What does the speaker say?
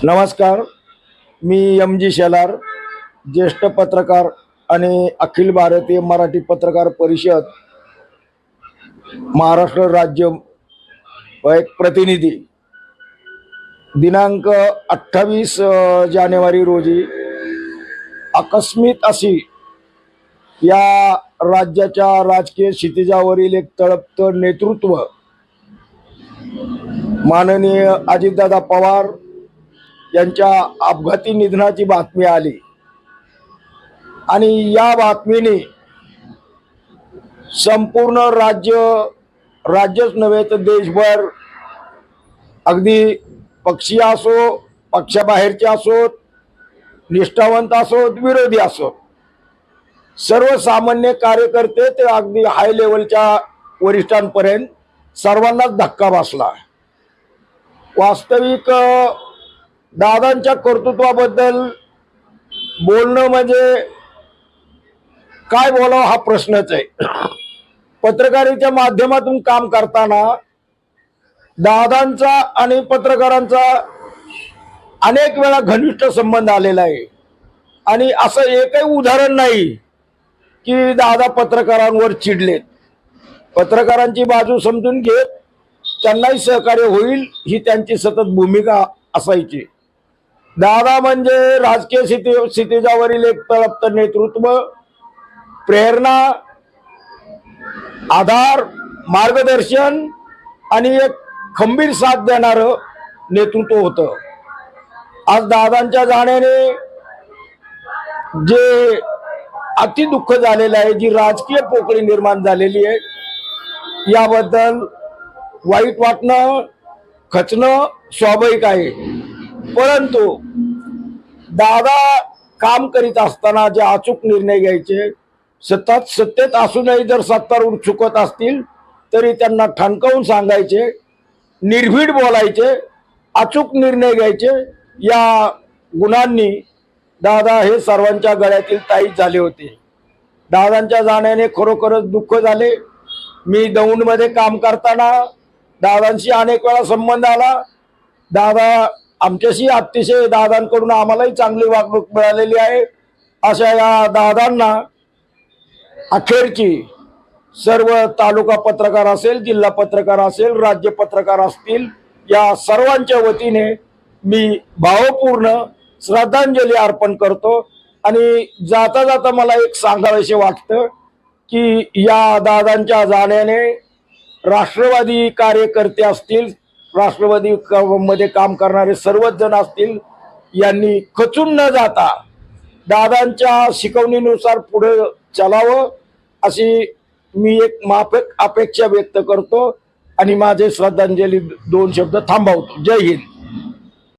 नमस्कार. मी एम.जी. शेलार, ज्येष्ठ पत्रकार आणि अखिल भारतीय मराठी पत्रकार परिषद महाराष्ट्र राज्य एक प्रतिनिधी. दिनांक 28 जानेवारी रोजी आकस्मिक अशी या राज्याच्या राजकीय क्षितिजावरील एक तळपतं नेतृत्व माननीय अजितदादा पवार यांच्या अपघाती निधनाची बातमी आली आणि या बातमीने संपूर्ण राज्यच नव्हे तर देशभर, अगदी पक्षीय असो, पक्षाबाहेरचे असोत, निष्ठावंत असोत, विरोधी असोत, सर्वसामान्य कार्यकर्ते ते अगदी हाय लेवलच्या वरिष्ठांपर्यंत सर्वांनाच धक्का बसला. वास्तविक दादांच्या कर्तृत्वाबद्दल बोलणं म्हणजे काय बोलावं हा प्रश्नच आहे. पत्रकारितेच्या माध्यमातून काम करताना दादांचा आणि पत्रकारांचा अनेक वेळा घनिष्ठ संबंध आलेला आहे आणि असं एकही उदाहरण नाही की दादा पत्रकारांवर चिडलेत. पत्रकारांची बाजू समजून घेत त्यांनाही सहकार्य होईल ही त्यांची सतत भूमिका असायची. दादा म्हणजे राजकीय क्षितिजावरील एक तळपतं नेतृत्व, प्रेरणा, आधार, मार्गदर्शन आणि एक खंबीर साथ देणारं नेतृत्व होतं. आज दादांच्या जाण्याने जे अति दुःख झालेलं आहे, जी राजकीय पोकळी निर्माण झालेली आहे, याबद्दल वाईट वाटणं, खचणं स्वाभाविक आहे. परंतु दादा काम करीत असताना जे अचूक निर्णय घ्यायचे, सत्तेत असूनही जर सत्तारूढ चुकत असतील तरी त्यांना ठणकावून सांगायचे, निर्भीड बोलायचे, अचूक निर्णय घ्यायचे. या गुणांनी दादा हे सर्वांच्या गळ्यातील ताईत झाले होते. दादांच्या जाण्याने खरोखरच दुःख झाले. मी दौंडमध्ये काम करताना दादांशी अनेक वेळा संबंध आला. दादा आमच्याशी अतिशय, दादांकडून आम्हालाही चांगली वागणूक मिळालेली आहे. अशा या दादांना अखेरची सर्व तालुका पत्रकार असेल, जिल्हा पत्रकार असेल, राज्य पत्रकार असतील, या सर्वांच्या वतीने मी भावपूर्ण श्रद्धांजली अर्पण करतो. आणि जाता जाता मला एक सांगावेसे वाटतं की या दादांच्या जाण्याने राष्ट्रवादी कार्यकर्ते असतील, राष्ट्रवादी मध्ये काम करणारे सर्वच जण असतील, यांनी खचून न जाता दादांच्या शिकवणीनुसार पुढे चालावं अशी मी एक माफक अपेक्षा व्यक्त करतो आणि माझे श्रद्धांजली 2 शब्द थांबवतो. जय हिंद.